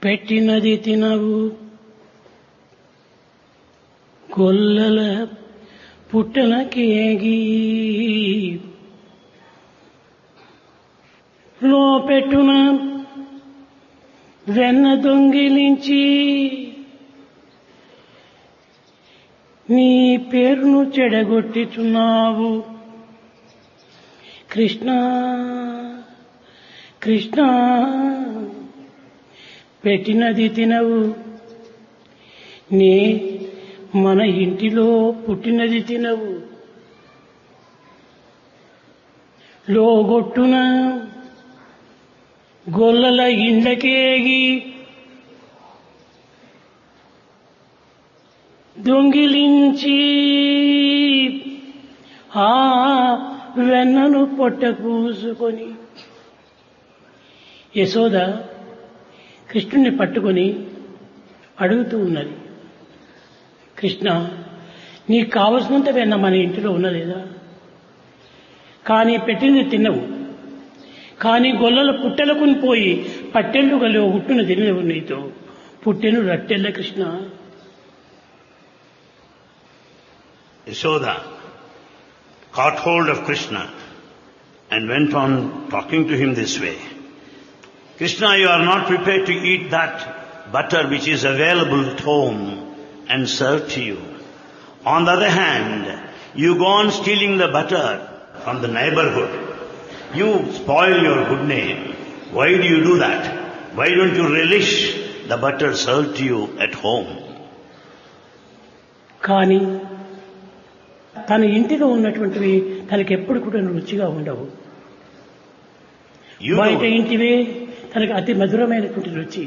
పెట్టినది తినవు గొల్లల పుట్టలకేగి లోపెట్టున వెన్న దొంగిలించి నీ పేరును చెడగొట్టుచున్నావు కృష్ణ కృష్ణ పెట్టినది తినవు నే మన ఇంటిలో పుట్టినది తినవు లోగొట్టున గొల్లల ఇండ్లకేగి దొంగిలించి ఆ వెన్నను పొట్ట పూసుకొని యశోద కృష్ణుణ్ణి పట్టుకొని అడుగుతూ ఉన్నది కృష్ణ నీకు కావలసినంత వెన్న మన ఇంటిలో ఉన్నదేదా కానీ పెట్టింది తిన్నవు కానీ గొల్లల పుట్టెలకు పోయి పట్టెళ్ళు గలి ఉట్టున తినవు నీతో పుట్టెను రట్టెళ్ళ Krishna Yashoda caught hold of Krishna and went on talking to him this way. Krishna, you are not prepared to eat that butter which is available at home and served to you. On the other hand, you go on stealing the butter from the neighborhood. You spoil your good name. Why do you do that? Why don't you relish the butter served to you at home? కానీ తన ఇంటిలో ఉన్నటువంటివి తనకి ఎప్పుడు కూడా రుచిగా ఉండవు బయట ఇంటివే తనకి అతి మధురమైనటువంటి రుచి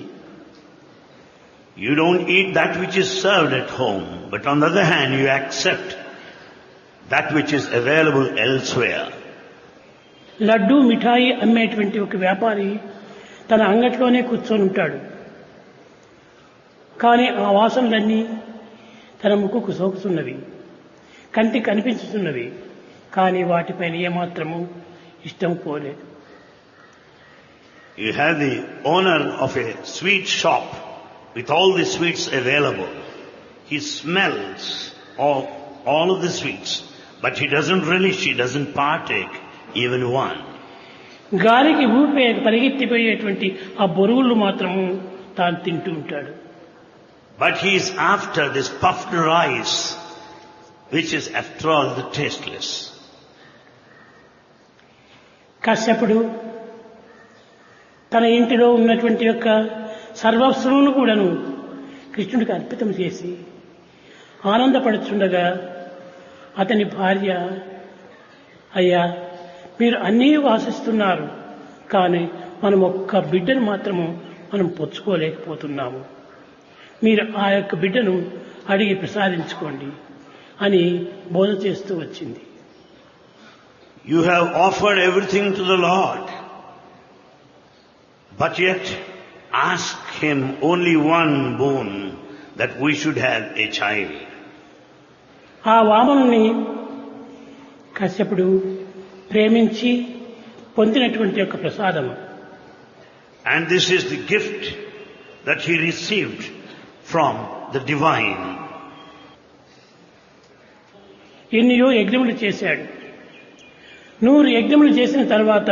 You don't eat that which is served at home, but on the other hand you accept that which is available elsewhere. Laddu మిఠాయి అమ్మేటువంటి ఒక వ్యాపారి తన అంగట్లోనే కూర్చొని ఉంటాడు కానీ ఆ వాసనలన్నీ తన ముక్కుకు సోకుతున్నవి కంటికి కనిపించుతున్నవి కానీ వాటిపైన ఏమాత్రము ఇష్టం పోలేదు You have the owner of a sweet shop with all the sweets available. He smells all of the sweets, but he doesn't relish, he doesn't partake even one. గాలికి ఊపే పరిగెత్తిపోయేటువంటి ఆ బొరుగులు మాత్రము తాను తింటూ ఉంటాడు But he is after this puffed rice, which is after all the tasteless. కశ్యపుడు తన ఇంటిలో ఉన్నటువంటి యొక్క సర్వస్వమును కూడాను కృష్ణుడికి అర్పితం చేసి ఆనందపడుచుండగా అతని భార్య అయ్యా మీరు అన్నీ వాసిస్తున్నారు కానీ మనం ఒక్క బిడ్డను మాత్రము మనం పొచ్చుకోలేకపోతున్నాము మీరు ఆ యొక్క బిడ్డను అడిగి ప్రసాదించుకోండి అని బోధ చేస్తూ వచ్చింది You have offered everything to the Lord, but yet ask Him only one boon, that we should have a child. ఆ వామనుని కశ్యపుడు ప్రేమించి పొందినటువంటి యొక్క ప్రసాదము And this is the gift that he received from the divine. ఎన్నో యజ్ఞములు చేశాడు 100 యజ్ఞములు చేసిన తర్వాత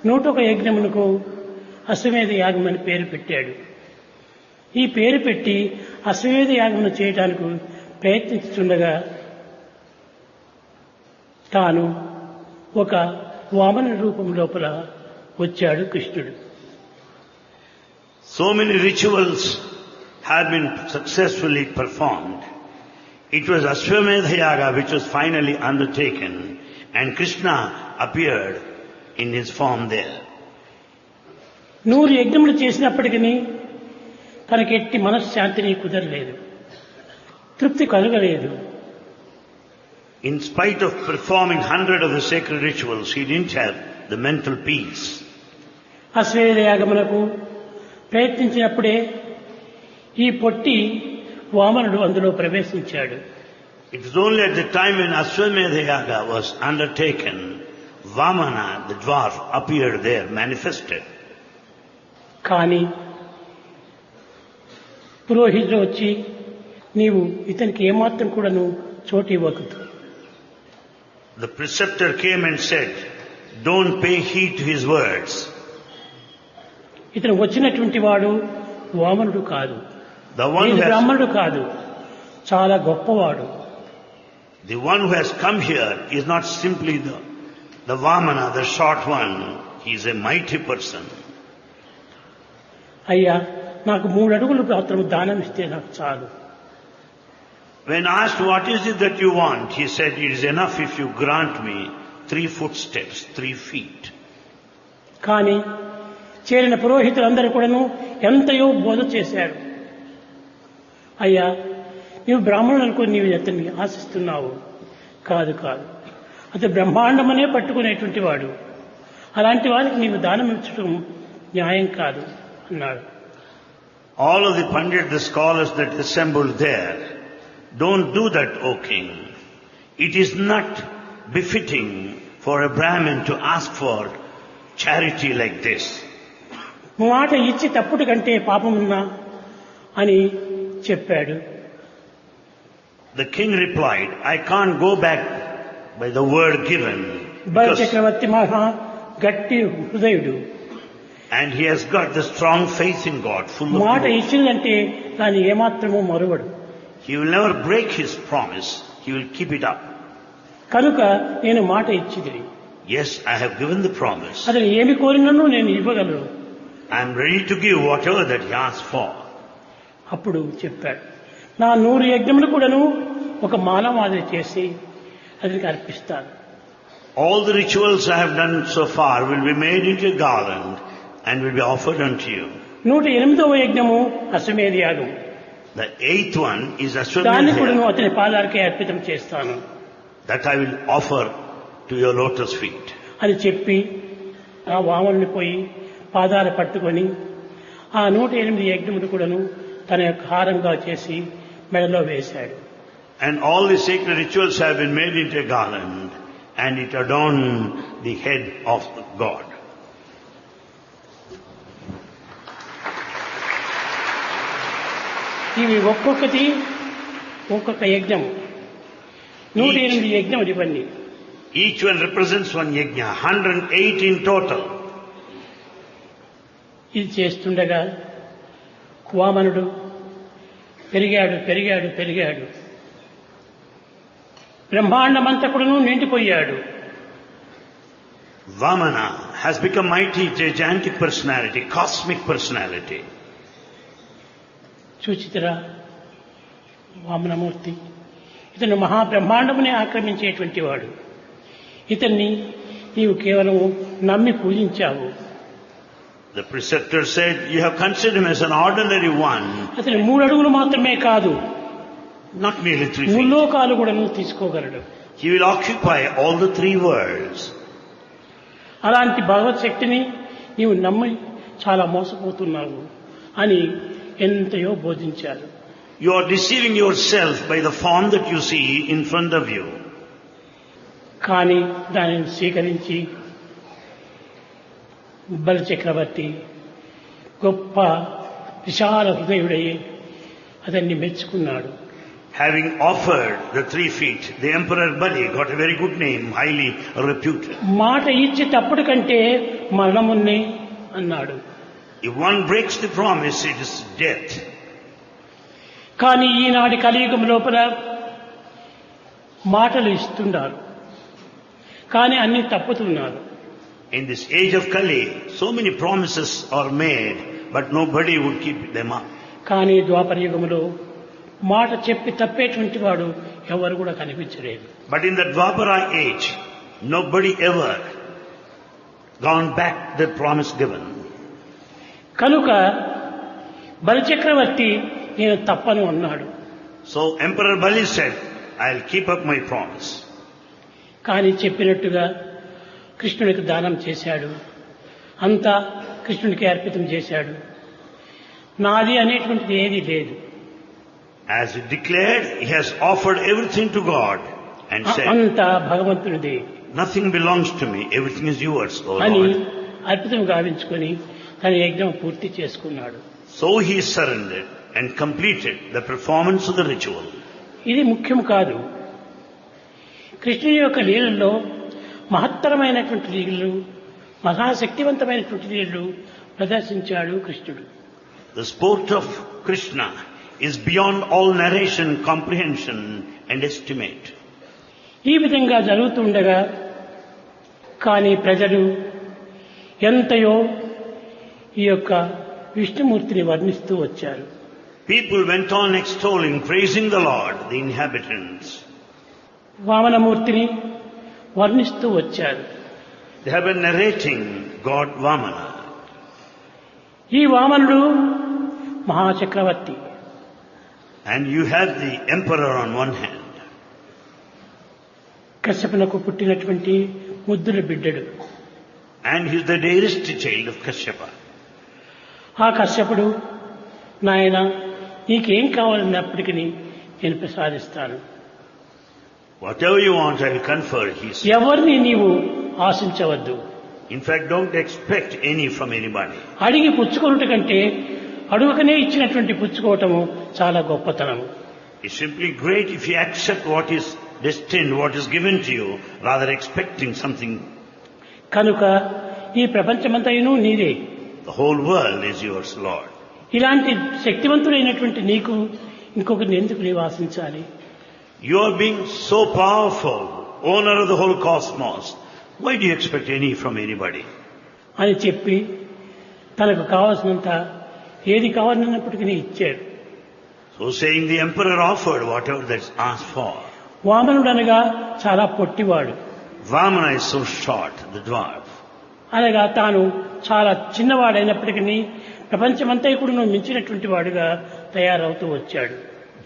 101 యజ్ఞములకు అశ్వమేధ యాగం అని పేరు పెట్టాడు ఈ పేరు పెట్టి అశ్వమేధ యాగమును చేయడానికి ప్రయత్నిస్తుండగా తాను ఒక వామన రూపం లోపల వచ్చాడు కృష్ణుడు So many rituals had been successfully performed. It was Ashwamedha Yaga which was finally undertaken, and Krishna appeared in his form there. 100 యజ్ఞములు చేసినప్పటికీ తనకి ఎట్టి మనశ్శాంతిని కుదరలేదు తృప్తి కలగలేదు In spite of performing 100 of the sacred rituals, he didn't have the mental peace. అశ్వమేధ యాగమునకు ప్రయత్నించినప్పుడే ఈ పొట్టి వామనుడు అందులో ప్రవేశించాడు It was only at the time when Ashwamedha Yaga was undertaken, Vamana, the dwarf, appeared there, manifested. కానీ పురోహితుడు వచ్చి నీవు ఇతనికి ఏమాత్రం కూడాను చోటు ఇవ్వకూడదు. The preceptor came and said, don't pay heed to his words. ఇతను వచ్చినటువంటి వాడు వామనుడు కాదు, The one who has, బ్రాహ్మణుడు కాదు, చాలా గొప్పవాడు. the one who has come here is not simply the Vamana, the short one. He is a mighty person. అయ్యా నాకు 3 అడుగులు మాత్రం దానం ఇస్తే నాకు చాలు. When asked what is it that you want, he said, it is enough if you grant me 3 footsteps, 3 feet. కానీ చేరిన పురోహితులందరూ కూడాను ఎంతయో బోధ చేశారు. అయ్యా నీవు బ్రాహ్మణులు అనుకుని నీవు అతన్ని ఆశిస్తున్నావు. కాదు కాదు, అతను బ్రహ్మాండమనే పట్టుకునేటువంటి వాడు. అలాంటి వారికి నీవు దానం ఇచ్చడం న్యాయం కాదు అన్నాడు. All of the Pandit, the scholars that assembled there, don't do that, O king. It is not befitting for a Brahmin to ask for charity like this. మాట ఇచ్చి తప్పుడు కంటే పాపమున్నా అని చెప్పాడు. The king replied, I can't go back by the word given. బల Because, చక్రవర్తి మహా గట్టి హృదయుడు. and he has got the strong faith in God, full of మాట devotion. ఇచ్చిందంటే దాన్ని ఏమాత్రమూ మరువడు. He will never break his promise. He will keep it up. కనుక నేను మాట ఇచ్చిది. Yes, I have given the promise. అతను ఏమి కోరినను నేను ఇవ్వగలను. I am ready to give whatever that he asks for. అప్పుడు చెప్పాడు, నా 100 యజ్ఞములు కూడాను ఒక మాల మాదిరి చేసి అతనికి అర్పిస్తాను. All the rituals I have done so far will be made into a garland and will be offered unto you. 108వ యజ్ఞము అశ్వమేధ యాగం. The 8th one is దాన్ని Ashwamedha. కూడాను అతని పాదాలకే అర్పితం చేస్తాను That I will offer to your lotus feet. అని చెప్పి ఆ వామనుని పోయి పాదాలు పట్టుకొని ఆ 108 యజ్ఞములు కూడాను తన యొక్క హారంగా చేసి మెడలో వేశాడు. And all the sacred rituals have been made into a garland and it adorned the head of God. ఇవి ఒక్కొక్కటి ఒక్కొక్క యజ్ఞము. 108 యజ్ఞములు ఇవన్నీ. Each one represents one yajna, 108 in total. ఇది చేస్తుండగా వామనుడు పెరిగాడు పెరిగాడు పెరిగాడు. బ్రహ్మాండమంతకుడును నిండిపోయాడు. Vamana has become mighty, gigantic personality, cosmic personality. చూచితిరా Vamanamurthy, ఇతను మహాబ్రహ్మాండమునే ఆక్రమించేటువంటి వాడు. ఇతన్ని నీవు కేవలం నమ్మి పూజించావు. The preceptor said, you have considered him as an ordinary one, అతను 3 అడుగులు మాత్రమే కాదు, not merely 3 feet. ముల్లోకాలు కూడా నువ్వు తీసుకోగలడు. He will occupy all the 3 worlds. అలాంటి భగవత్ శక్తిని నీవు నమ్మి చాలా మోసపోతున్నావు అని ఎంతయో బోధించారు. You are deceiving yourself by the form that you see in front of you. కానీ దానిని స్వీకరించి బల చక్రవర్తి గొప్ప విశాల హృదయుడై అతన్ని మెచ్చుకున్నాడు. Having offered the 3 feet, the Emperor Bali got a very good name, highly reputed. మాట ఇచ్చి తప్పుడు కంటే మరణమున్నే అన్నాడు. If one breaks the promise, it is death. కానీ ఈనాటి కలియుగం లోపల మాటలు ఇస్తున్నారు, కానీ అన్ని తప్పుతున్నారు. In this age of Kali, so many promises are made, but nobody would keep them up. కానీ ద్వాపర యుగములో మాట చెప్పి తప్పేటువంటి వాడు ఎవరు కూడా కనిపించలేదు. But in the Dwapara age, nobody ever gone back the promise given. కనుక బలిచక్రవర్తి నేను తప్పను అన్నాడు. So Emperor Bali said, I'll keep up my promise. కానీ చెప్పినట్టుగా కృష్ణునికి దానం చేశాడు. అంతా కృష్ణునికి అర్పితం చేశాడు. నాది అనేటువంటిది ఏదీ లేదు. As he declared, he has offered everything to God and said, అంతా భగవంతునిదే nothing belongs to me, everything is yours, O అని Lord. అర్పితం గావించుకొని తన యజ్ఞం పూర్తి చేసుకున్నాడు. So he surrendered and completed the performance of the ritual. ఇది ముఖ్యం కాదు. కృష్ణుని యొక్క లీలల్లో మహత్తరమైనటువంటి లీలలు, మహాశక్తివంతమైనటువంటి లీలలు ప్రదర్శించాడు కృష్ణుడు. The sport of Krishna is beyond all narration, comprehension and estimate. ఈ విధంగా జరుగుతుండగా కానీ ప్రజలు ఎంతయో ఈ యొక్క విష్ణుమూర్తిని వర్ణిస్తూ వచ్చారు. People went on extolling, praising the Lord, the inhabitants. వామనమూర్తిని వర్ణిస్తూ వచ్చారు. They have been narrating God Vamana. ఈ వామనుడు మహాచక్రవర్తి. And you have the emperor on one hand. కశ్యపునకు పుట్టినటువంటి ముద్దుల బిడ్డడు. And he is the dearest child of Kashyapa. ఆ కశ్యపుడు, నాయన నీకేం కావాలన్నప్పటికీ నేను ప్రసాదిస్తాను. Whatever you want, I will confer, he said. ఎవరిని నీవు ఆశించవద్దు. In fact, don't expect any from anybody. అడిగి పుచ్చుకొనుట కంటే అడుగకనే ఇచ్చినటువంటి పుచ్చుకోవటము చాలా గొప్పతనము. It's simply great if you accept what is destined, what is given to you, rather expecting something. కనుక ఈ ప్రపంచమంతయును నీదే. The whole world is yours, Lord. ఇలాంటి శక్తివంతుడైనటువంటి నీకు ఇంకొకరిని ఎందుకు నీవు ఆశించాలి? You are being so powerful, owner of the whole cosmos. Why do you expect any from anybody? అని చెప్పి తనకు కావాల్సినంత ఏది కావాలన్నప్పటికీ ఇచ్చాడు. So saying, the emperor offered whatever that's asked for. వామనుడనగా చాలా పొట్టివాడు. Vamana is so short, the dwarf. అనగా తాను చాలా చిన్నవాడైనప్పటికీ ప్రపంచమంతా కూడా మించినటువంటి వాడుగా తయారవుతూ వచ్చాడు.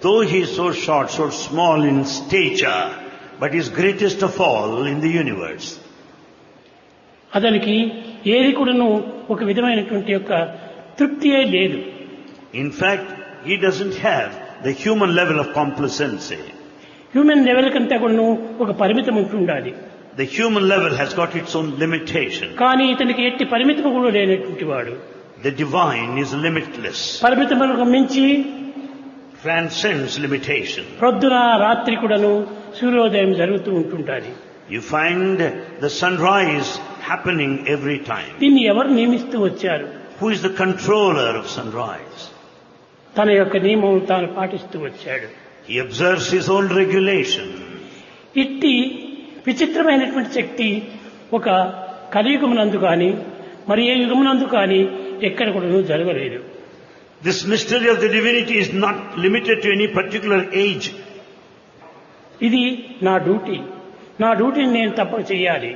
Though he is so short, so small in stature, but is greatest of all in the universe. అతనికి ఏది కూడాను ఒక విధమైనటువంటి యొక్క తృప్తియే లేదు. In fact, he doesn't have the human level of complacency. Human level కంటే కూడాను ఒక పరిమితం ఉంటుండాలి. The human level has got its own limitation. కానీ ఇతనికి ఎట్టి పరిమితం కూడా లేనటువంటి వాడు. The divine is limitless, పరిమితములకు మించి transcends limitation. ప్రొద్దున రాత్రి కూడాను సూర్యోదయం జరుగుతూ ఉంటుంటాది. You find the sunrise happening every time. దీన్ని ఎవరు నియమిస్తూ వచ్చారు? Who is the controller of sunrise? తన యొక్క నియమం తాను పాటిస్తూ వచ్చాడు. He observes his own regulation. ఇట్టి విచిత్రమైనటువంటి శక్తి ఒక కలియుగమునందు కానీ మరి ఏ యుగమునందు కానీ ఎక్కడ కూడా జరగలేదు. This mystery of the divinity is not limited to any particular age. ఇది నా డ్యూటీని నేను తప్పక చేయాలి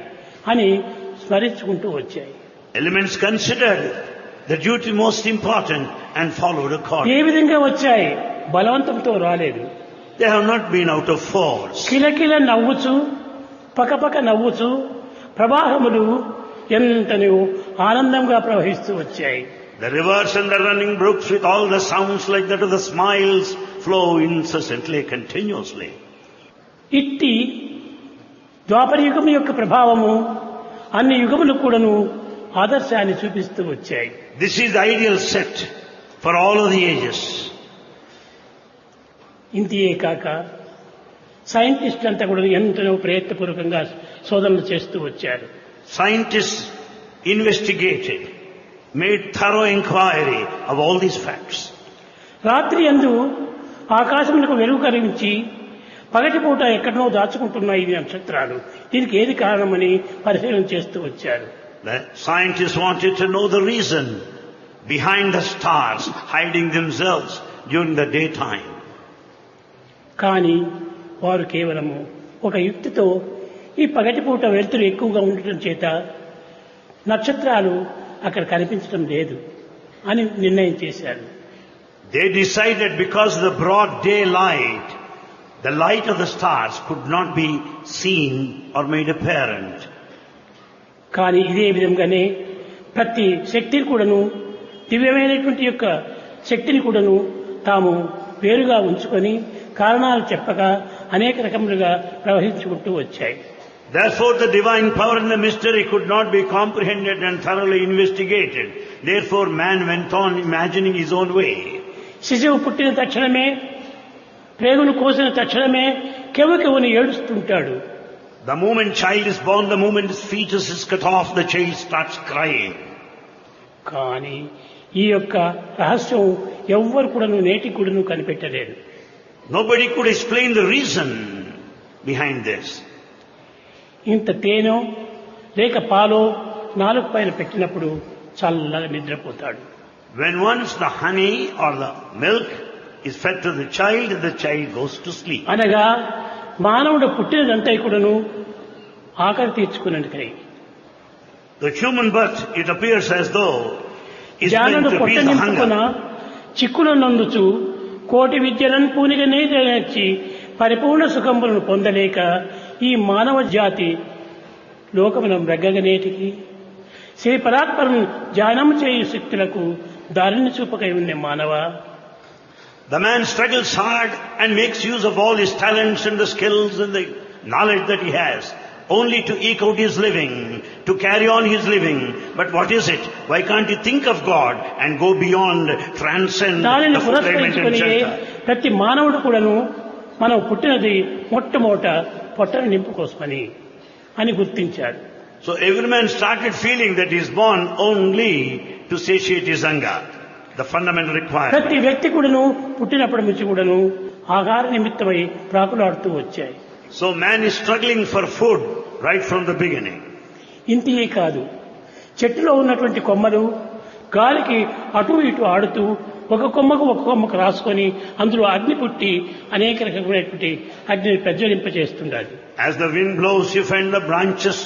అని స్మరించుకుంటూ వచ్చాయి. Elements considered the duty most important and followed A accordingly. విధంగా వచ్చాయి? బలవంతంతో రాలేదు. They have not been out of force. కిలకిల నవ్వుచు పకపక నవ్వుచు ప్రవాహములు ఎంతనో ఆనందంగా ప్రవహిస్తూ వచ్చాయి. The rivers and the running brooks with all the sounds like that of the smiles flow incessantly, continuously. ఇట్టి ద్వాపర యుగం యొక్క ప్రభావము అన్ని యుగములు కూడాను ఆదర్శాన్ని చూపిస్తూ వచ్చాయి. This is the ideal set for all of the ages. ఇంతియే కాక సైంటిస్ట్ అంతా కూడా ఎంతో ప్రయత్నపూర్వకంగా శోధనలు చేస్తూ వచ్చారు. Scientists investigated, made thorough inquiry of all these facts. రాత్రి యందు ఆకాశములకు వెలుగు కలిగించి పగటిపూట ఎక్కడనో దాచుకుంటున్నాయి ఈ నక్షత్రాలు. దీనికి ఏది కారణమని పరిశీలన చేస్తూ వచ్చారు. The scientists wanted to know the reason behind the stars hiding themselves during the daytime. కానీ వారు కేవలము ఒక యుక్తితో ఈ పగటిపూట వెలుతురు ఎక్కువగా ఉండటం చేత నక్షత్రాలు అక్కడ కనిపించడం లేదు అని నిర్ణయం చేశారు. They decided because of the broad daylight, the light of the stars could not be seen or made apparent. కానీ ఇదే విధంగానే ప్రతి శక్తిని కూడాను దివ్యమైనటువంటి యొక్క శక్తిని కూడాను తాము వేరుగా ఉంచుకొని కారణాలు చెప్పగా అనేక రకములుగా ప్రవహించుకుంటూ వచ్చాయి. Therefore, the divine power and the mystery could not be comprehended and thoroughly investigated. Therefore, man went on imagining his own way. శిశువు పుట్టిన తక్షణమే ప్రేగును కోసిన తక్షణమే కెవ్వుని ఏడుస్తుంటాడు. The moment child is born, the moment his fetus is cut off, the child starts crying. కానీ ఈ యొక్క రహస్యం ఎవ్వరు కూడా నేటికి కూడా కనిపెట్టలేరు. Nobody could explain the reason behind this. ఇంత తేనో లేక పాలో నాలుగు పైన పెట్టినప్పుడు చల్లగా నిద్రపోతాడు. When once the honey or the milk is fed to the child goes to sleep. అనగా మానవుడు పుట్టినదంతా కూడాను ఆకలి తీర్చుకునేందుకై. The human birth, it appears as though, is meant జ్ఞానుడు to పొట్ట appease the నింపుకున్న hunger. చిక్కులను నందుచు కోటి విద్యలను పూనిగనే నేర్చి పరిపూర్ణ సుఖములను పొందలేక ఈ మానవ జాతి లోకమును బ్రగ్గగనేటికి శ్రీ పరాత్పరం ధ్యానం చేయు శక్తులకు దారిని చూపకై ఉన్న మానవ. The man struggles hard and makes use of all his talents and the skills and the knowledge that he has, only to eke out his living, to carry on his living. But what is it? Why can't he think of God and go beyond, transcend దానిని the fulfillment and పురస్కరించుకుని shelter? ప్రతి మానవుడు కూడాను మనం పుట్టినది మొట్టమొదట పొట్టను నింపుకోసమని అని గుర్తించాడు. So every man started feeling that he is born only to satiate his hunger, the fundamental requirement. ప్రతి వ్యక్తి కూడాను పుట్టినప్పటి నుంచి కూడాను ఆహార నిమిత్తమై ప్రాకులాడుతూ వచ్చాయి. So man is struggling for food right from the beginning. ఇంతే కాదు, చెట్టులో ఉన్నటువంటి కొమ్మలు గాలికి అటు ఇటు ఆడుతూ ఒక కొమ్మకు రాసుకొని అందులో అగ్ని పుట్టి అనేక రకమైనటువంటి అగ్నిని ప్రజ్వలింపజేస్తుండాలి. As the wind blows, you find the branches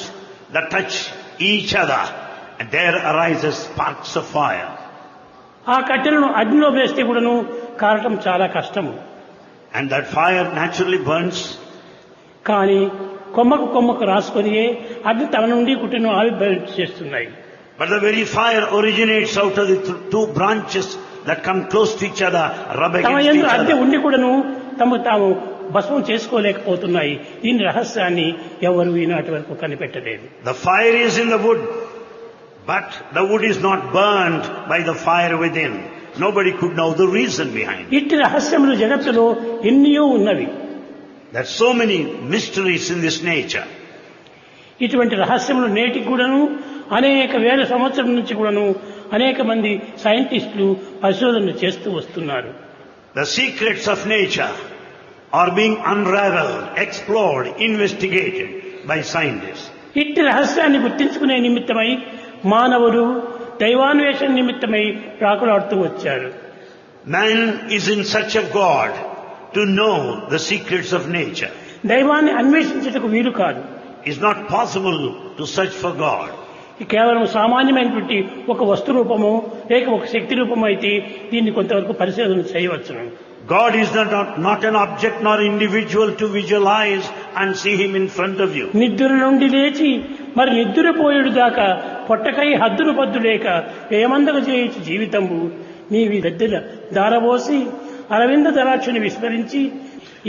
that touch each other, and there arises sparks of fire. ఆ కట్టెలను అగ్నిలో వేస్తే కూడాను కారటం చాలా కష్టము. And that fire naturally burns. కానీ కొమ్మకు రాసుకొని అగ్ని తన నుండి కుట్టెను ఆవిర్భవించేస్తున్నాయి. But the very fire originates out of the two branches that come close to each other, rub తమ against యందు each అగ్ని other. ఉండి కూడాను తాము భస్మం చేసుకోలేకపోతున్నాయి. దీని రహస్యాన్ని ఎవరు ఈనాటి వరకు కనిపెట్టలేదు. The fire is in the wood, but the wood is not burned by the fire within. Nobody could know the reason behind it. ఇట్టి రహస్యములు జగత్తులో ఎన్నో ఉన్నవి. There are so many mysteries in this nature. ఇటువంటి రహస్యములు నేటికి కూడాను అనేక వేల సంవత్సరం నుంచి కూడాను అనేక మంది సైంటిస్టులు పరిశోధనలు చేస్తూ వస్తున్నారు. The secrets of nature are being unraveled, explored, investigated by scientists. ఇట్టి రహస్యాన్ని గుర్తించుకునే నిమిత్తమై మానవుడు దైవాన్వేషణ నిమిత్తమై ప్రాకులాడుతూ వచ్చారు. Man is in search of God to know the secrets of nature. దైవాన్ని అన్వేషించుటకు వీలు కాదు. It's not possible to search for God. కేవలం సామాన్యమైనటువంటి ఒక వస్తు రూపము లేక ఒక శక్తి రూపము అయితే దీన్ని కొంతవరకు పరిశోధన చేయవచ్చును. God is not an object nor individual to visualize and see Him in front of you. నిద్ర నుండి లేచి మరి నిద్రపోయేడు దాకా పొట్టకై హద్దులు పద్దు లేక ఏమందక చేయొచ్చు జీవితంబు నీవి గద్దెల దారబోసి అరవింద దరాక్షుని విస్మరించి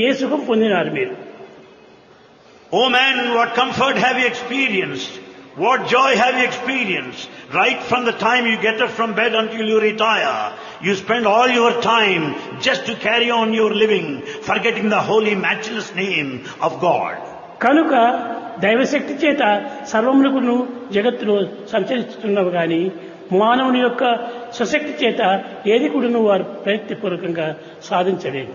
ఏ సుఖం పొందినారు మీరు? O man, what comfort have you experienced? What joy have you experienced? Right from the time you get up from bed until you retire, you spend all your time just to carry on your living, forgetting the holy, matchless name of God. కనుక దైవశక్తి చేత సర్వములకును జగత్తులో సంచరిస్తున్నవి కానీ మానవుని యొక్క స్వశక్తి చేత ఏది కూడాను వారు ప్రయత్నపూర్వకంగా సాధించలేదు.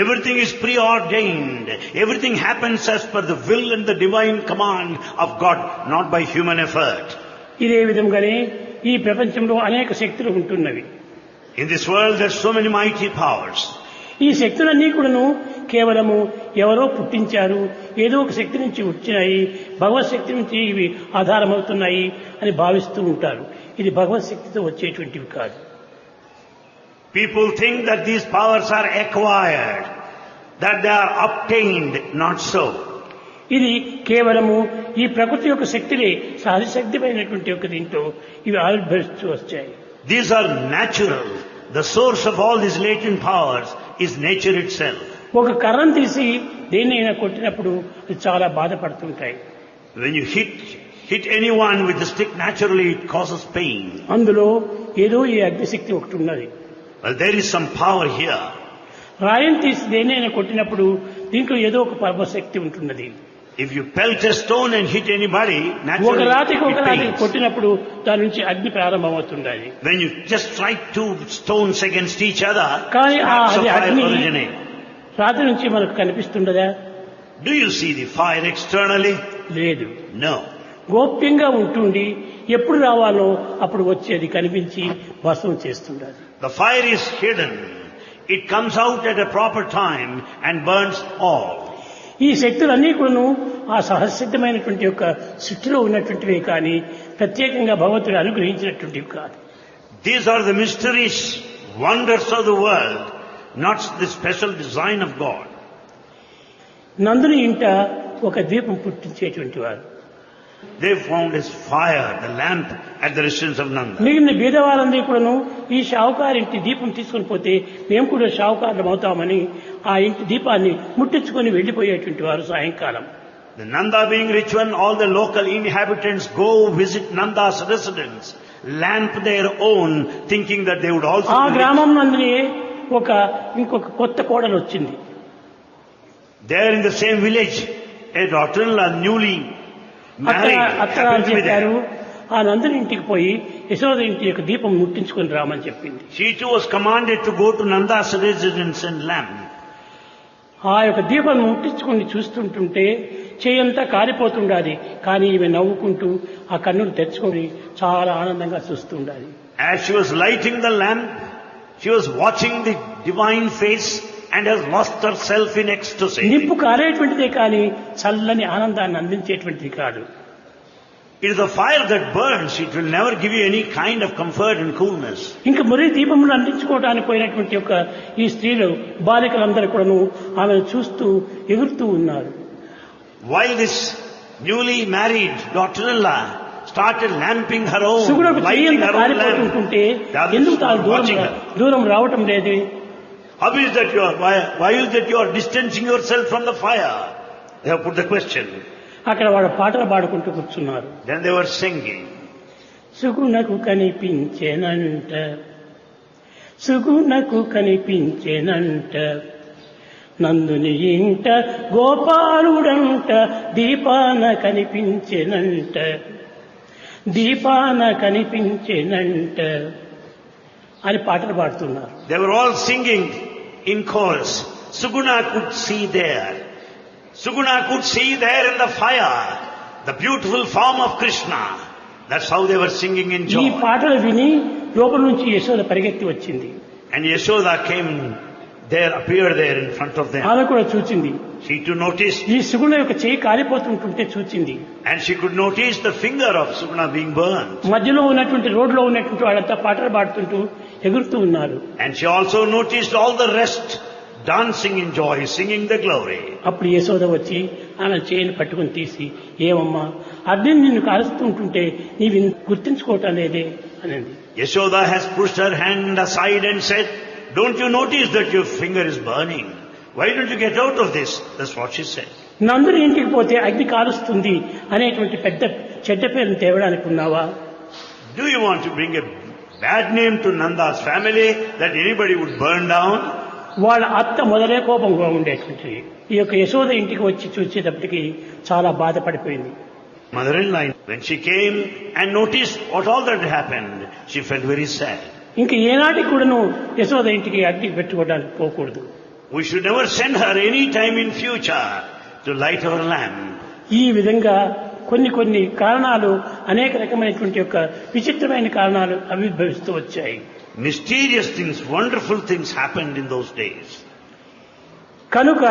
Everything is preordained. Everything happens as per the will and the divine command of God, not by human effort. ఇదే విధంగానే ఈ ప్రపంచంలో అనేక శక్తులు ఉంటున్నవి. In this world there are so many mighty powers. ఈ శక్తులన్నీ కూడాను కేవలము ఎవరో పుట్టించారు, ఏదో ఒక శక్తి నుంచి వచ్చినాయి, భగవత్ శక్తి నుంచి ఇవి ఆధారమవుతున్నాయి అని భావిస్తూ ఉంటారు. ఇది భగవత్ శక్తితో వచ్చేటువంటివి కాదు. People think that these powers are acquired, that they are obtained, not so. ఇది కేవలము ఈ ప్రకృతి యొక్క శక్తిని సహజశక్తిమైనటువంటి యొక్క దీంతో ఇవి ఆవిర్భవిస్తూ వచ్చాయి. These are natural. The source of all these latent powers is nature itself. ఒక కర్రను తీసి దేన్నైనా కొట్టినప్పుడు అది చాలా బాధపడుతుంటాయి. When you hit anyone with the stick, naturally it causes pain. అందులో ఏదో ఈ అగ్నిశక్తి ఒకటి ఉన్నది. Well, there is some power here. రాయిని తీసి దేనైనా కొట్టినప్పుడు దీంట్లో ఏదో ఒక పరమశక్తి ఉంటున్నది. If you pelt a stone and hit anybody, ఒక naturally రాతికి ఒక it రాతికి pains. కొట్టినప్పుడు దాని నుంచి అగ్ని ప్రారంభమవుతుండాలి. When you just strike two stones against each other, కానీ sparks of అది fire అగ్ని originate. రాతి నుంచి మనకు కనిపిస్తుండదా? Do you see the fire externally? లేదు. No. గోప్యంగా ఉంటుండి ఎప్పుడు రావాలో అప్పుడు వచ్చేది కనిపించి భస్మం చేస్తుండాలి. The fire is hidden. It comes out at a proper time and burns all. ఈ శక్తులన్నీ కూడాను ఆ సహసిద్ధమైనటువంటి యొక్క సృష్టిలో ఉన్నటువంటివే కానీ ప్రత్యేకంగా భగవంతుడు అనుగ్రహించినటువంటివి కాదు. These are the mysteries, wonders of the world, not the special design of God. నందుని ఇంట ఒక దీపం పుట్టించేటువంటి వారు, They found his fire, the lamp at the residence of Nanda. మిగిలిన బీదవారందరూ కూడాను ఈ షావుకారింటి దీపం తీసుకొని పోతే మేము కూడా షావుకారులం అవుతామని ఆ ఇంటి దీపాన్ని ముట్టించుకొని వెళ్లిపోయేటువంటి వారు సాయంకాలం. The Nanda being rich one, all the local inhabitants go visit Nanda's residence, lamp their own, thinking that they would also ఆ be rich. గ్రామం నందునే ఇంకొక కొత్త కోడలు వచ్చింది. There in the same village, a daughter-in-law newly married అక్కడ happened to be చెప్పారు, there. ఆ నందుని ఇంటికి పోయి యశోద ఇంటి యొక్క దీపం ముట్టించుకొని రామని చెప్పింది. She too was commanded to go to Nanda's residence and lamp. ఆ యొక్క దీపం ముట్టించుకొని చూస్తుంటుంటే చేయంతా కారిపోతుండాలి, కానీ ఈమె నవ్వుకుంటూ ఆ కన్నులు తెచ్చుకొని చాలా ఆనందంగా చూస్తుండాలి. As she was lighting the lamp, she was watching the divine face and has lost herself in ecstasy. నిప్పు కారేటువంటిదే కానీ చల్లని ఆనందాన్ని అందించేటువంటిది కాదు. It is the fire that burns. It will never give you any kind of comfort and coolness. ఇంకా మరి దీపములు అందించుకోవడానికి పోయినటువంటి యొక్క ఈ స్త్రీలు బాలికలందరూ కూడాను ఆమెను చూస్తూ ఎగురుతూ ఉన్నారు. While this newly married daughter-in-law started lamping her own, సుగుణకు lighting చెయ్యంత her own lamp, కారిపోతుంటుంటే the others ఎందుకు తాను were watching her. దూరం రావటం లేదు? How is that why is that you are distancing yourself from the fire? They have put the question. అక్కడ వాడు పాటలు పాడుకుంటూ కూర్చున్నారు. Then they were singing. సుగుణకు కనిపించేనంట, సుగుణకు కనిపించేనంట, నందుని ఇంట గోపాలుడంట, దీపాన కనిపించేనంట, దీపాన కనిపించేనంట అని పాటలు పాడుతున్నారు. They were all singing in chorus. Suguna could see there. Suguna could see there in the fire the beautiful form of Krishna. That's how they were singing in ఈ joy. పాటలు విని లోపల నుంచి యశోద పరిగెత్తి వచ్చింది. And Yashoda appeared there in front of them. ఆమె కూడా చూచింది. She too noticed, ఈ సుగుణ యొక్క చేయి కాలిపోతుంటుంటే చూచింది. and she could notice the finger of Suguna being burned. మధ్యలో ఉన్నటువంటి రోడ్లో ఉన్నటువంటి వాళ్ళంతా పాటలు పాడుతుంటూ ఎగురుతూ ఉన్నారు. And she also noticed all the rest dancing in joy, singing the glory. అప్పుడు యశోద వచ్చి ఆమె చేయిని పట్టుకుని తీసి, ఏమమ్మా అగ్ని నిన్ను కాలుస్తుంటుంటే నీవు గుర్తించుకోవటం లేదే అనింది. Yashoda has pushed her hand aside and said, don't you notice that your finger is burning? Why don't you get out of this? That's what she said. నందుని ఇంటికి పోతే అగ్ని కాలుస్తుంది అనేటువంటి పెద్ద చెడ్డ పేరును తేవడానికి ఉన్నావా? Do you want to bring a bad name to Nanda's family that anybody would burn down? వాళ్ళ అత్త మొదలే కోపంగా ఉండేటువంటి ఈ యొక్క యశోద ఇంటికి వచ్చి చూసేటప్పటికి చాలా బాధపడిపోయింది. Mother-in-law, when she came and noticed what all that happened, she felt very sad. ఇంక ఏనాటికి కూడాను యశోద ఇంటికి అగ్ని పెట్టుకోవడానికి పోకూడదు. We should never send her any time in future to light our lamp. ఈ విధంగా కొన్ని కారణాలు, అనేక రకమైనటువంటి యొక్క విచిత్రమైన కారణాలు ఆవిర్భవిస్తూ వచ్చాయి. Mysterious things, wonderful things happened in those days. కనుక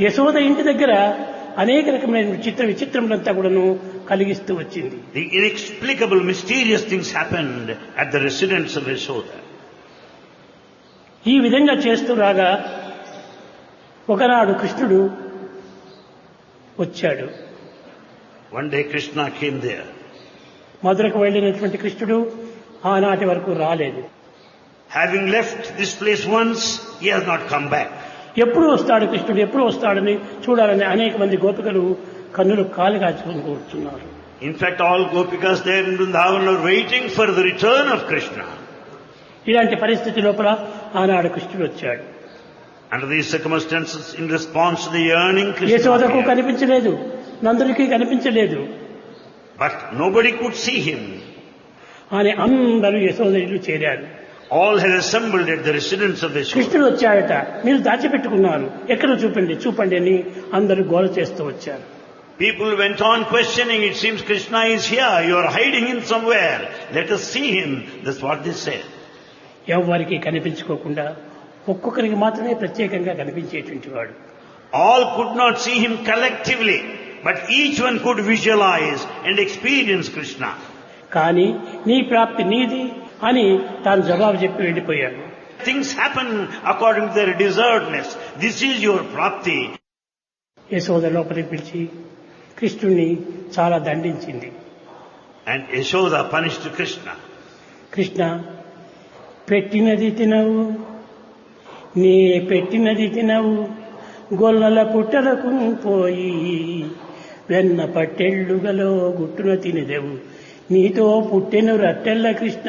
యశోద ఇంటి దగ్గర అనేక రకమైన విచిత్రములంతా కూడాను కలిగిస్తూ వచ్చింది. The inexplicable, mysterious things happened at the residence of Yashoda. ఈ విధంగా చేస్తూ రాగా ఒకనాడు కృష్ణుడు వచ్చాడు. One day Krishna came there. మధురకు వెళ్ళినటువంటి కృష్ణుడు ఆనాటి వరకు రాలేదు. Having left this place once, he has not come back. ఎప్పుడు వస్తాడు కృష్ణుడు, ఎప్పుడు వస్తాడని చూడాలని అనేక మంది గోపికలు కన్నులు కాలు కాచుకొని కూర్చున్నారు. In fact, all gopikas there in Vrindavan are waiting for the return of Krishna. ఇలాంటి పరిస్థితి లోపల ఆనాడు కృష్ణుడు వచ్చాడు. Under these circumstances, in response to the yearning, Krishna యశోదకు appeared. కనిపించలేదు, నందుడికి కనిపించలేదు. But nobody could see him. అని అందరూ యశోద ఇల్లు చేరారు. All had assembled at the residence of Yashoda. కృష్ణుడు వచ్చాడట, మీరు దాచిపెట్టుకున్నారు, ఎక్కడ చూపండి చూపండి అని అందరూ గోల చేస్తూ వచ్చారు. People went on questioning, it seems Krishna is here, you are hiding him somewhere, let us see him. That's what they said. ఎవరికి కనిపించుకోకుండా ఒక్కొక్కరికి మాత్రమే ప్రత్యేకంగా కనిపించేటువంటి వాడు. All could not see him collectively, but each one could visualize and experience Krishna. కానీ నీ ప్రాప్తి నీది అని తాను జవాబు చెప్పి వెళ్ళిపోయాడు. Things happen according to their deservedness. This is your prapti. Yashoda లోపలికి పిలిచి కృష్ణుణ్ణి చాలా దండించింది. And Yashoda punished Krishna. Krishna, పెట్టినది తినవు, నీ పెట్టినది తినవు, గొల్లల పుట్టలకు పోయి వెన్న పట్టెళ్ళుగలో గుట్టున తినదెవు, నీతో పుట్టెను రట్టెల్ల Krishna.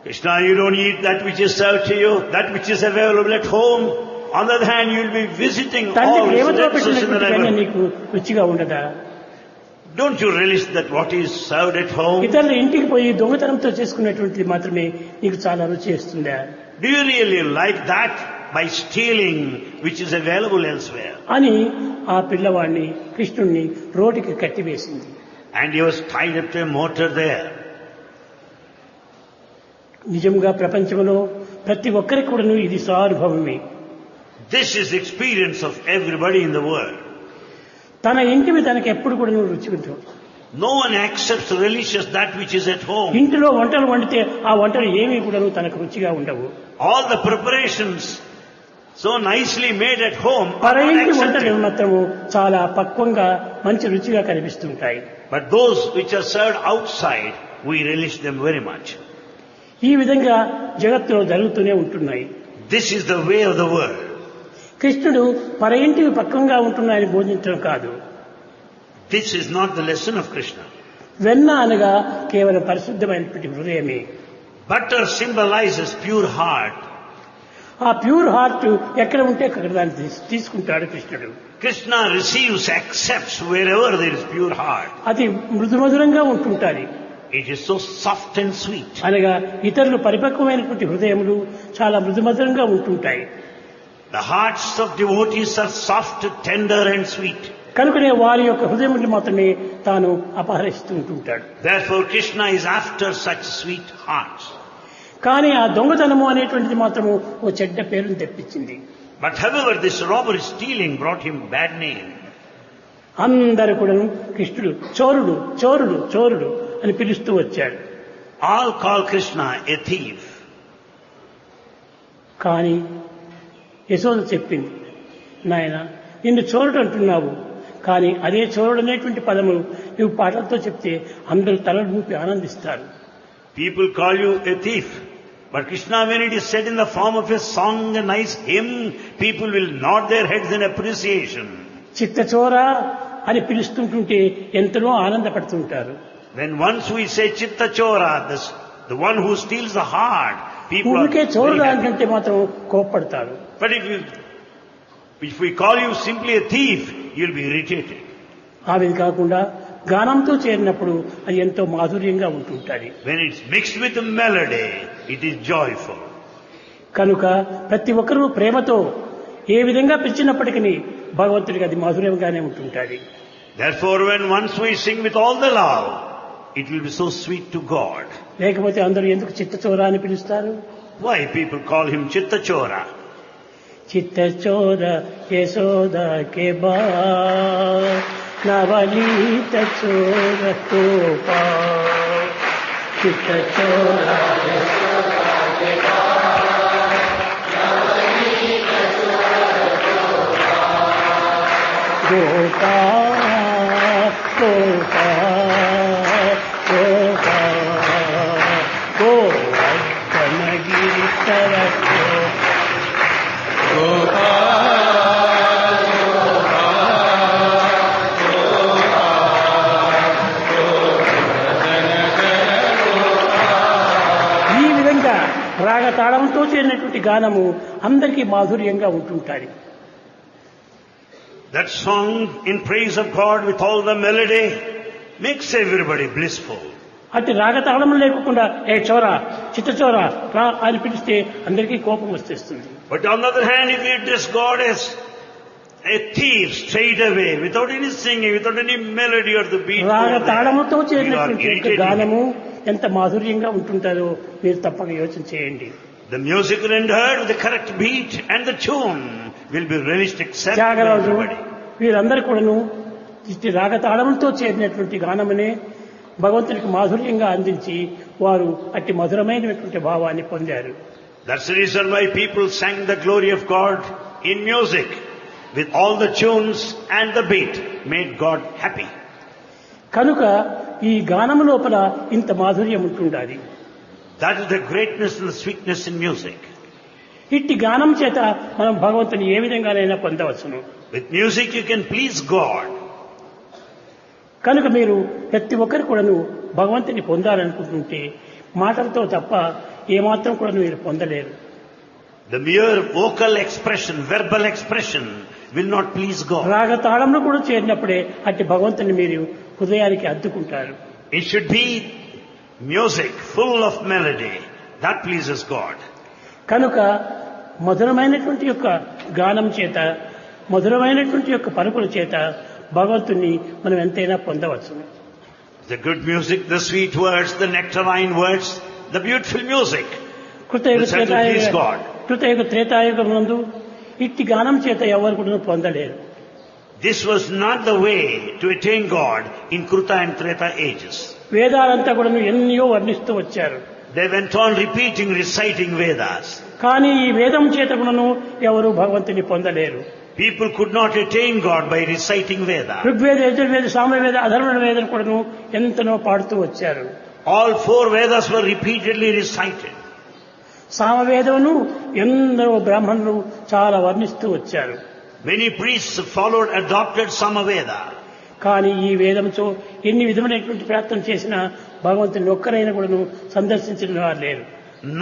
Krishna, you don't eat that which is served to you, that which is available at home. On the other hand, you will be visiting తండ్రి all ప్రేమతో relatives in పెట్టినటువంటి the వెన్న neighborhood. నీకు రుచిగా ఉండదా? Don't you relish that what is served at home? ఇతరుల ఇంటికి పోయి దొంగతనంతో చేసుకున్నటువంటిది మాత్రమే నీకు చాలా రుచి ఇస్తుందా Do you really like that by stealing which is available elsewhere? అని ఆ పిల్లవాడిని కృష్ణుణ్ణి రోటికి కట్టివేసింది. And he was tied up to a mortar there. నిజంగా ప్రపంచంలో ప్రతి ఒక్కరికి కూడాను ఇది స్వానుభవమే. This is the experience of everybody in the world. తన ఇంటివి తనకి ఎప్పుడు కూడా రుచి ఉంటుంది. No one accepts religious that which is at home. ఇంటిలో వంటలు వండితే ఆ వంటలు ఏమీ కూడా తనకు రుచిగా ఉండవు. All the preparations so nicely made at home are పర not ఇంటి వంటలు accepted. మాత్రము చాలా పక్వంగా మంచి రుచిగా కనిపిస్తుంటాయి. But those which are served outside, we relish them very much. ఈ విధంగా జగత్తులో జరుగుతూనే ఉంటున్నాయి. This is the way of the world. కృష్ణుడు పర ఇంటివి పక్వంగా ఉంటున్నాయని బోధించడం కాదు. This is not the lesson of Krishna. వెన్న అనగా కేవలం పరిశుద్ధమైనటువంటి హృదయమే. Butter symbolizes pure heart. ఆ ప్యూర్ హార్ట్ ఎక్కడ ఉంటే అక్కడ దాన్ని తీసుకుంటాడు కృష్ణుడు. Krishna receives, accepts wherever there is pure heart. అది మృదుమధురంగా ఉంటుంటాది. It is so soft and sweet. అనగా ఇతరులు పరిపక్వమైనటువంటి హృదయములు చాలా మృదుమధురంగా ఉంటుంటాయి. The hearts of devotees are soft, tender and sweet. కనుకనే వారి యొక్క హృదయములు మాత్రమే తాను అపహరిస్తూ ఉంటుంటాడు. Therefore Krishna is after such sweet hearts. కానీ ఆ దొంగతనము అనేటువంటిది మాత్రము ఓ చెడ్డ పేరును తెప్పించింది. But however, this robbery stealing brought him bad name. అందరూ కూడా కృష్ణుడు చోరుడు చోరుడు చోరుడు అని పిలుస్తూ వచ్చాడు. All call Krishna a thief. కానీ యశోద చెప్పింది, నాయన నిన్ను చోరుడు అంటున్నావు, కానీ అదే చోరుడు అనేటువంటి పదము నువ్వు పాటలతో చెప్తే అందరూ తలలు ఊపి ఆనందిస్తారు. People call you a thief. But Krishna, when it is said in the form of a song, a nice hymn, people will nod their heads in appreciation. చిత్తచోర అని పిలుస్తుంటుంటే ఎంతనో ఆనందపడుతుంటారు. When once we say Chitta Chora, the one who steals the heart, people are ఊరికే very చోరుడు happy. అంటే మాత్రం కోప్పడతారు. But if we call you simply a thief, you'll be irritated. అవి కాకుండా గానంతో చేరినప్పుడు అది ఎంతో మాధుర్యంగా ఉంటుంటుంది. When it's mixed with a melody, it is joyful. కనుక ప్రతి ఒక్కరూ ప్రేమతో ఏ విధంగా పిలిచినప్పటికీ భగవంతుడికి అది మాధుర్యంగానే ఉంటుంటుంది. Therefore, when once we sing with all the love, it will be so sweet to God. లేకపోతే అందరూ ఎందుకు చిత్తచోర అని పిలుస్తారు? Why people call him Chitta Chora? చిత్తచోర Yashoda కే బా నవనీత చోర తోపా చిత్తచోర గోపా గోపా గోపా గోవర్ధనగిరి సరస్వో Gopal, Gopal, రాగ తాళంతో చేరినటువంటి గానము అందరికీ మాధుర్యంగా ఉంటుంటాయి. That song in praise of God with all the melody makes everybody blissful. అటు రాగతాళం లేకుండా ఏ చోరా చిత్త చోరా రా అని పిలిస్తే అందరికీ కోపం వచ్చేస్తుంది. But on the other hand, if you address God as a thief straight away, without any singing, without any melody or the beat, రాగతాళముతో you are చేరినటువంటి యొక్క irritating. గానము ఎంత మాధుర్యంగా ఉంటుంటారో మీరు తప్పక యోచన చేయండి. The music rendered with the correct beat and the tune will be relished accepted by Tyagaraju everybody. వీరందరూ కూడాను ఇట్టి రాగతాళంతో చేరినటువంటి గానమునే భగవంతునికి మాధుర్యంగా అందించి వారు అట్టి మధురమైనటువంటి భావాన్ని పొందారు. That's the reason why people sang the glory of God in music with all the tunes and the beat made God happy. కనుక ఈ గానము లోపల ఇంత మాధుర్యం ఉంటుండాలి. That is the greatness and the sweetness in music. ఇట్టి గానం చేత మనం భగవంతుని ఏ విధంగానైనా పొందవచ్చును. With music you can please God. కనుక మీరు ప్రతి ఒక్కరు కూడాను భగవంతుని పొందాలనుకుంటుంటే మాటలతో తప్ప ఏమాత్రం కూడా మీరు పొందలేరు. The mere vocal expression, verbal expression will not please God. రాగతాళంలో కూడా చేరినప్పుడే అట్టి భగవంతుని మీరు హృదయానికి అద్దుకుంటారు. It should be music full of melody that pleases God. కనుక మధురమైనటువంటి యొక్క గానం చేత మధురమైనటువంటి యొక్క పలుకుల చేత భగవంతుని మనం ఎంతైనా పొందవచ్చు. The good music, the sweet words, the nectarine words, the beautiful music. కృతయుగ will certainly please God. Treta Yuga నందు ఇట్టి గానం చేత ఎవరు కూడా పొందలేరు. This was not the way to attain God in Kruta and Treta ages. వేదాలంతా కూడా ఎన్నో వర్ణిస్తూ వచ్చారు. They went on repeating, reciting Vedas. కానీ ఈ వేదం చేత కూడాను ఎవరు భగవంతుని పొందలేరు. People could not attain God by reciting Vedas. Rigveda Yajurveda Samaveda అధర్వణ వేదం కూడాను ఎంతనో పాడుతూ వచ్చారు. All four Vedas were repeatedly recited. సామవేదమును ఎందరో బ్రాహ్మణులు చాలా వర్ణిస్తూ వచ్చారు. Many priests followed, adopted Samaveda. కానీ ఈ వేదంతో ఎన్ని విధమైనటువంటి ప్రయత్నం చేసినా భగవంతుని ఒక్కరైనా కూడాను సందర్శించిన వారు లేరు.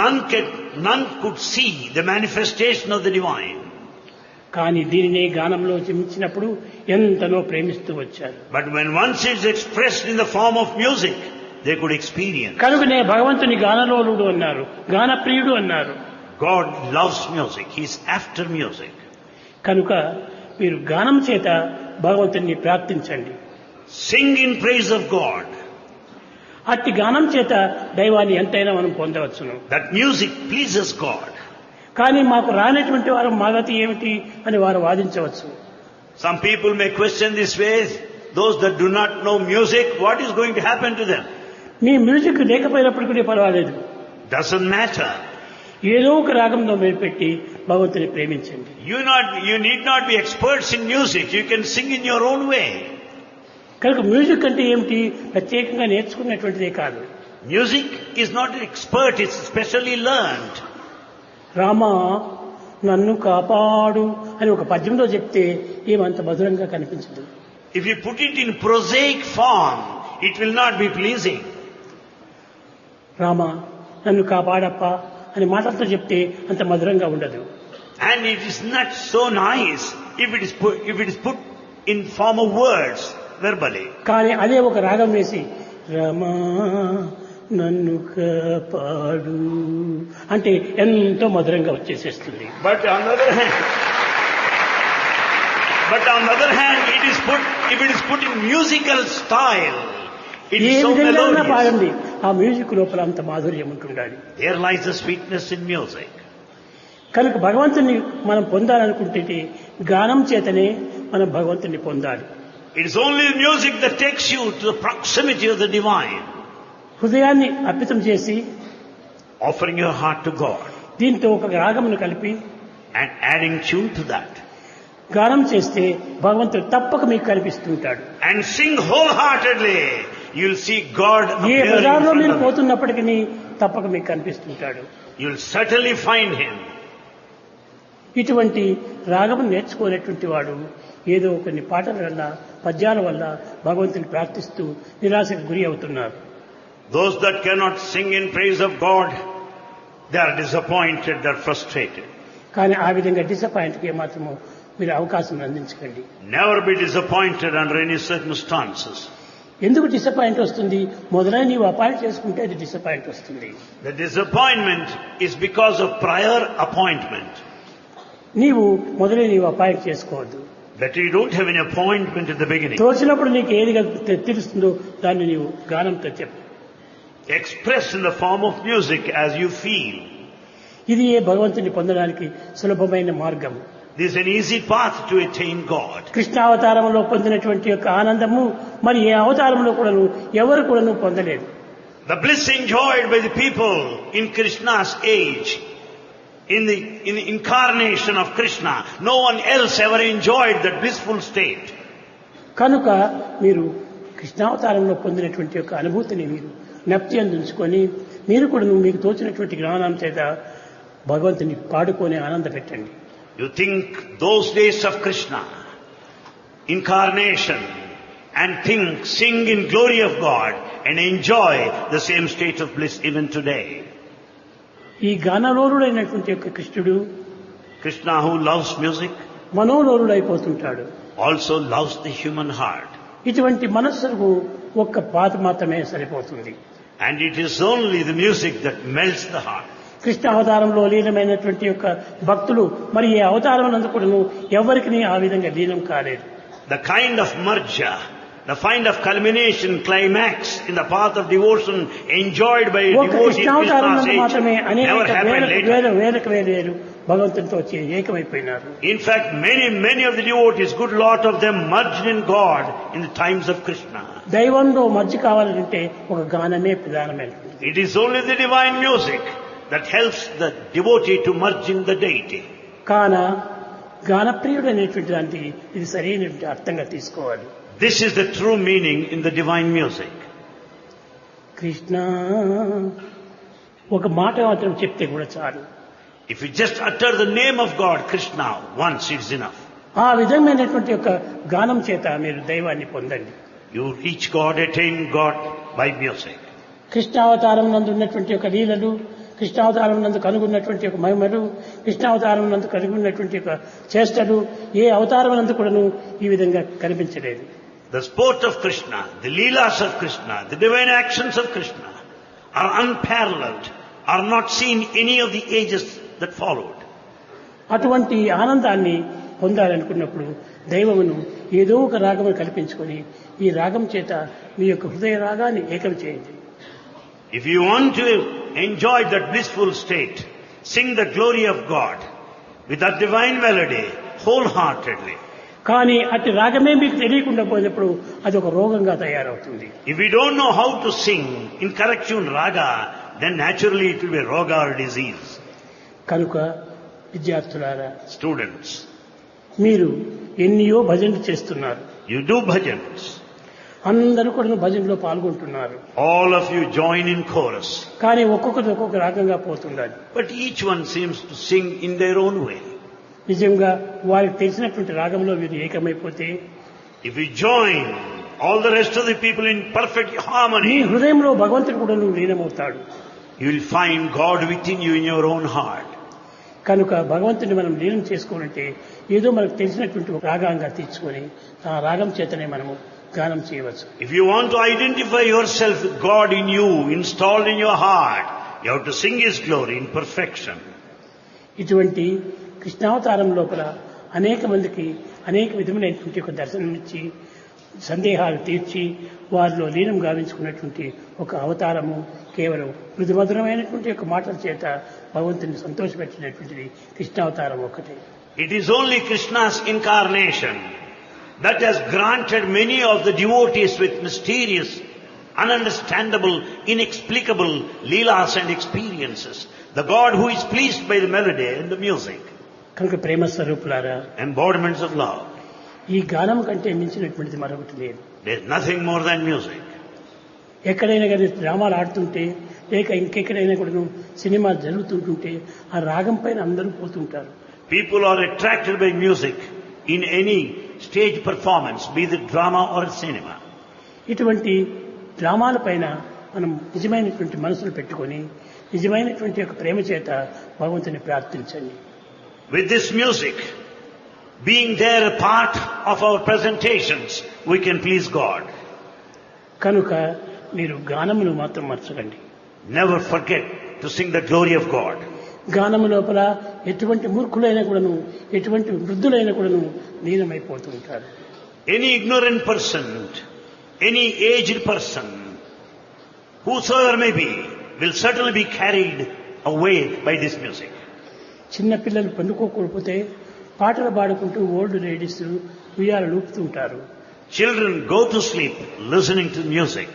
None could see the manifestation of the divine. కానీ దీనినే గానంలో చిమించినప్పుడు ఎంతనో ప్రేమిస్తూ వచ్చారు. But when once it's expressed in the form of music, they could experience. కనుకనే భగవంతుని గానలోలుడు అన్నారు, గానప్రియుడు అన్నారు. God loves music. He's after music. కనుక మీరు గానం చేత భగవంతుని ప్రార్థించండి. Sing in praise of God. అట్టి గానం చేత దైవాన్ని ఎంతైనా మనం పొందవచ్చును. That music pleases God. కానీ మాకు రానటువంటి వారు మాగతి ఏమిటి అని వారు వాదించవచ్చు. Some people may question this way. Those that do not know music, what is going to happen to them? Me music లేకపోయినప్పటికీ పర్వాలేదు. Doesn't matter. ఏదో ఒక రాగంలో మీరు పెట్టి భగవంతుని ప్రేమించండి. You need not be experts in music. You can sing in your own way. కనుక మ్యూజిక్ అంటే ఏమిటి ప్రత్యేకంగా నేర్చుకున్నటువంటిదే కాదు. Music is not an expert. It's specially learned. Rama నన్ను కాపాడు అని ఒక పద్యంలో చెప్తే ఏమంత మధురంగా కనిపించదు. If you put it in prosaic form, it will not be pleasing. Rama నన్ను కాపాడప్ప అని మాటలతో చెప్తే అంత మధురంగా ఉండదు. And it is not so nice if it is put in form of words verbally. కానీ అదే ఒక రాగం వేసి రామా నన్ను కాపాడు అంటే ఎంతో మధురంగా వచ్చేసేస్తుంది. But on the other hand, if it is put in musical style, it A is so విధంగా melodious. పాడండి ఆ మ్యూజిక్ లోపల అంత మాధుర్యం ఉంటుండాలి. There lies the sweetness in music. కనుక భగవంతుని మనం పొందాలనుకుంటే గానం చేతనే మనం భగవంతుని పొందాలి. It is only music that takes you to the proximity of the divine. హృదయాన్ని అర్పితం చేసి Offering your heart to God దీంతో ఒక రాగమును కలిపి and adding tune to that. గానం చేస్తే భగవంతుడు తప్పక మీకు కనిపిస్తుంటాడు. And sing wholeheartedly. You'll see God A appear in బజార్లో front మీరు of you. పోతున్నప్పటికీ తప్పక మీకు కనిపిస్తుంటాడు. You'll certainly find Him. ఇటువంటి రాగము నేర్చుకునేటువంటి వాడు ఏదో కొన్ని పాటల వల్ల పద్యాల వల్ల భగవంతుని ప్రార్థిస్తూ నిరాశకు గురి అవుతున్నారు. Those that cannot sing in praise of God They are disappointed, they are frustrated. కానీ ఆ విధంగా డిసప్పాయింట్కి ఏమాత్రము మీరు అవకాశం అందించకండి. Never be disappointed under any circumstances. ఎందుకు డిసప్పాయింట్ వస్తుంది? మొదలై నీవు అపాయింట్ చేసుకుంటే అది డిసప్పాయింట్ వస్తుంది. The disappointment is because of prior appointment. నీవు నీవు అపాయింట్ చేసుకోవద్దు. That you don't have an appointment at the beginning. తోచినప్పుడు నీకు ఏది తెలుస్తుందో దాన్ని నీవు గానంతో చెప్పు. Express in the form of music as you feel. ఇది ఏ భగవంతుని పొందడానికి సులభమైన మార్గం. This is an easy path to attain God. కృష్ణావతారంలో పొందినటువంటి యొక్క ఆనందము మరి ఏ అవతారంలో కూడాను ఎవరు కూడాను పొందలేదు. The bliss enjoyed by the people in Krishna's age, in the incarnation of Krishna, no one else ever enjoyed that blissful state. కనుక మీరు కృష్ణావతారంలో పొందినటువంటి యొక్క అనుభూతిని మీరు జ్ఞప్తి అందించుకొని మీరు కూడా మీకు తోచినటువంటి జ్ఞానం చేత భగవంతుని పాడుకొని ఆనంద పెట్టండి. You think those days of Krishna, incarnation, and sing in glory of God and enjoy the same state of bliss even today. ఈ గానలోలుడైనటువంటి యొక్క కృష్ణుడు Krishna, who loves music, మనోలోలుడైపోతుంటాడు. also loves the human heart. ఇటువంటి మనస్సుకు ఒక్క పాట మాత్రమే సరిపోతుంది. And it is only the music that melts the heart. Krishna అవతారంలో లీనమైనటువంటి యొక్క భక్తులు మరి ఏ అవతారం నందు కూడాను ఎవరికి ఆ విధంగా లీనం కాలేదు. The kind of marja, the kind of culmination, climax in the path of devotion enjoyed by a ఒక devotee in కృష్ణావతారం Krishna's నందు మాత్రమే age అనేక never happened later. వేరు భగవంతునితో వచ్చి ఏకమైపోయినారు. In fact, many of the devotees, good lot of them merged in God in the times of Krishna. దైవంలో మధ్య కావాలంటే ఒక గానమే ప్రధానమైనది. It is only the divine music that helps the devotee to merge in the deity. కాన గానప్రియుడు అనేటువంటి దానికి ఇది సరైనటువంటి అర్థంగా తీసుకోవాలి. This is the true meaning in the divine music. Krishna ఒక మాట మాత్రం చెప్తే కూడా చాలు. If you just utter the name of God, Krishna, once it's enough. ఆ విధమైనటువంటి యొక్క గానం చేత మీరు దైవాన్ని పొందండి. You reach God, attain God by music. కృష్ణావతారం నందు ఉన్నటువంటి యొక్క లీలలు, కృష్ణావతారం నందు కనుగొన్నటువంటి యొక్క మహిమలు, కృష్ణావతారం నందు కనుగొన్నటువంటి యొక్క చేష్టలు ఏ అవతారం నందు కూడాను ఈ విధంగా కనిపించలేదు. The sport of Krishna, the leelas of Krishna, the divine actions of Krishna are unparalleled, are not seen any of the ages that followed. అటువంటి ఆనందాన్ని పొందాలనుకున్నప్పుడు దైవమును ఏదో ఒక రాగమును కల్పించుకొని ఈ రాగం చేత మీ యొక్క హృదయ రాగాన్ని ఏకం చేయండి. If you want to enjoy that blissful state, sing the glory of God with that divine melody wholeheartedly. కానీ అతి రాగమే మీకు తెలియకుండా పోయినప్పుడు అది ఒక రోగంగా తయారవుతుంది. If we don't know how to sing in correct tune raga, then naturally it will be roga or disease. కనుక విద్యార్థులారా, Students, మీరు ఎన్నో భజనలు చేస్తున్నారు. you do bhajans. అందరూ కూడా భజనలో పాల్గొంటున్నారు. All of you join in chorus. కానీ ఒక్కొక్కరు ఒక్కొక్క రాగంగా పోతున్నారు. But each one seems to sing in their own way. నిజంగా వారికి తెలిసినటువంటి రాగంలో వీరు ఏకమైపోతే If we join all the rest of the people in perfect me harmony, హృదయంలో భగవంతుడు కూడా లీనమవుతాడు. you will find God within you in your own heart. కనుక భగవంతుని మనం లీనం చేసుకోవాలంటే ఏదో మనకు తెలిసినటువంటి ఒక రాగంగా తీర్చుకొని ఆ రాగం చేతనే మనము గానం చేయవచ్చు. If you want to identify yourself with God in you, installed in your heart, you have to sing His glory in perfection. ఇటువంటి కృష్ణావతారం లోపల అనేక మందికి అనేక విధములైనటువంటి ఒక దర్శనమిచ్చి సందేహాలు తీర్చి వారిలో లీనం గావించుకున్నటువంటి ఒక అవతారము కేవలం మృదుమధురమైనటువంటి ఒక మాటల చేత భగవంతుని సంతోషపెట్టినటువంటిది కృష్ణావతారం ఒకటే. It is only Krishna's incarnation that has granted many of the devotees with mysterious, ununderstandable, inexplicable leelas and experiences. The God who is pleased by the melody and the music. కనుక ప్రేమ స్వరూపులారా, Embodiments of love. ఈ గానం కంటే మించినటువంటిది మరొకటి లేదు. There is nothing more than music. ఎక్కడైనా కానీ డ్రామాలు ఆడుతుంటే లేక ఇంకెక్కడైనా కూడా సినిమాలు జరుగుతుంటుంటే ఆ రాగం పైన అందరూ పోతుంటారు. People are attracted by music in any stage performance, be it drama or cinema. ఇటువంటి డ్రామాల పైన మనం నిజమైనటువంటి మనసులు పెట్టుకొని నిజమైనటువంటి యొక్క ప్రేమ చేత భగవంతుని ప్రార్థించండి. With this music, being there a part of our presentations, we can please God. కనుక మీరు గానమును మాత్రం మర్చకండి. Never forget to sing the glory of God. గానము లోపల ఎటువంటి మూర్ఖులైన కూడాను, ఎటువంటి వృద్ధులైన కూడాను లీనమైపోతూ ఉంటారు. Any ignorant person, any aged person, whosoever may be, will certainly be carried away by this music. చిన్న పిల్లలు పండుకోకపోతే పాటలు పాడుకుంటూ ఓల్డ్ లేడీస్ ఉయ్యాలు లూపుతూ ఉంటారు. Children go to sleep listening to music,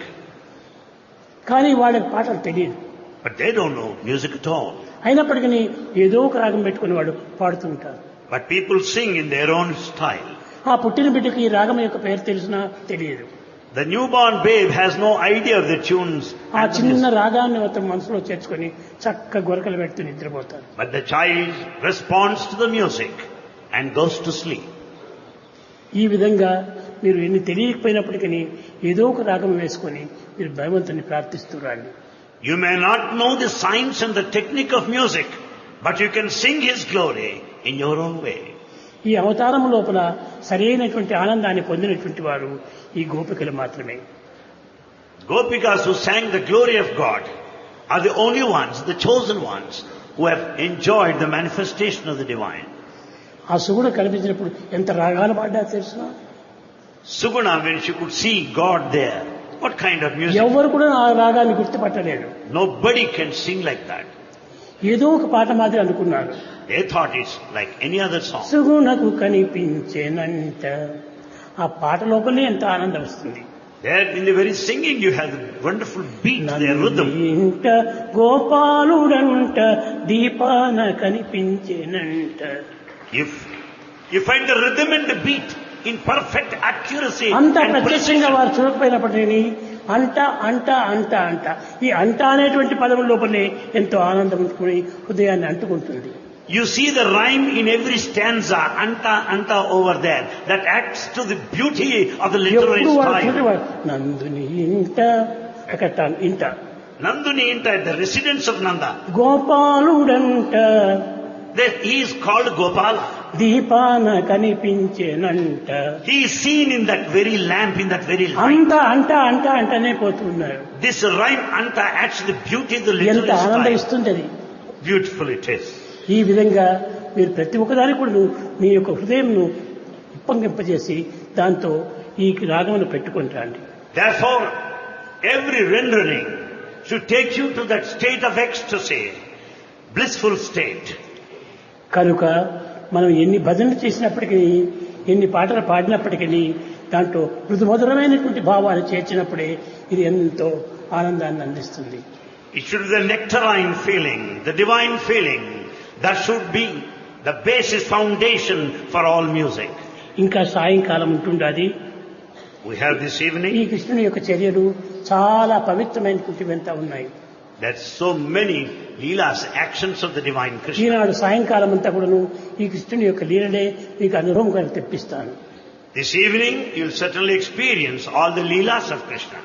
కానీ వాళ్ళకి పాటలు తెలియదు. but they don't know music at all. అయినప్పటికీ ఏదో ఒక రాగం పెట్టుకుని వాళ్ళు పాడుతూ ఉంటారు. But people sing in their own style. ఆ పుట్టిన బిడ్డకి ఈ రాగం యొక్క పేరు తెలిసినా తెలియదు. The newborn babe has no idea of the tunes. ఆ and the చిన్న music. రాగాన్ని మొత్తం మనసులో చేర్చుకొని చక్క గొరకలు పెడుతూ నిద్రపోతారు. But the child responds to the music and goes to sleep. ఈ విధంగా మీరు ఎన్ని తెలియకపోయినప్పటికీ ఏదో ఒక రాగం వేసుకొని మీరు భగవంతుని ప్రార్థిస్తూ రండి. You may not know the science and the technique of music, but you can sing His glory in your own way. ఈ అవతారం లోపల సరైనటువంటి ఆనందాన్ని పొందినటువంటి వారు ఈ గోపికలు మాత్రమే. Gopikas who sang the glory of God are the only ones, the chosen ones, who have enjoyed the manifestation of the divine. ఆ సుగుడు కనిపించినప్పుడు ఎంత రాగాలు పాడ్డా తెలుసునా? Suguna, when she could see God there, what kind of music? ఎవరు కూడా ఆ రాగాన్ని గుర్తుపట్టలేడు. Nobody can sing like that. ఏదో ఒక పాట మాదిరి అనుకున్నారు. They thought it's like any other song. సుగుణకు కనిపించేనంట. ఆ పాట లోపలే ఎంత ఆనందం వస్తుంది. There in the very singing you have the wonderful beat, their rhythm. ఇంట గోపాలుడంట దీపాన కనిపించేనంట. If you find the rhythm and the beat in perfect accuracy అంత and ప్రత్యక్షంగా precision, వారు చూడకపోయినప్పటికీ అంట అంట అంట అంట ఈ అంట అనేటువంటి పదం లోపలే ఎంతో ఆనందం ఉంటుకుని హృదయాన్ని అంటుకుంటుంది. you see the rhyme in every stanza, anta, anta over there, that adds to the beauty of the literary ఎప్పుడు వారు style. చూడేవారు నందుని ఇంట అక్కడ ఇంట Nanduni Inta, the residence of Nanda, గోపాలుడంట that he is called Gopala. దీపాన కనిపించేనంట. He is seen in that very lamp, in that very light. అంత అంట అంట అంటనే పోతున్నారు. This rhyme anta adds to the beauty of the ఎంత literary ఆనందం style. ఇస్తుంది అది. Beautiful it is. ఈ విధంగా మీరు ప్రతి ఒక్కదాని కూడా మీ యొక్క హృదయంను ఉప్పొంగింపజేసి దాంతో ఈ రాగమును పెట్టుకొని రండి. Therefore, every rendering should take you to that state of ecstasy, blissful state. కనుక మనం ఎన్ని భజనలు చేసినప్పటికీ ఎన్ని పాటలు పాడినప్పటికీ దాంట్లో మృదుమధురమైనటువంటి భావాలు చేర్చినప్పుడే ఇది ఎంతో ఆనందాన్ని అందిస్తుంది. It should be the nectarine feeling, the divine feeling, that should be the basis, foundation for all music. ఇంకా సాయంకాలం ఉంటుండాది. We have this ఈ evening, కృష్ణుని యొక్క చర్యలు చాలా పవిత్రమైనటువంటివంతా ఉన్నాయి. there's so many leelas, actions of the divine Krishna. ఈనాడు సాయంకాలం అంతా కూడాను ఈ కృష్ణుని యొక్క లీలలే మీకు అనుభవం తెప్పిస్తాను. This evening, you'll certainly experience all the leelas of Krishna.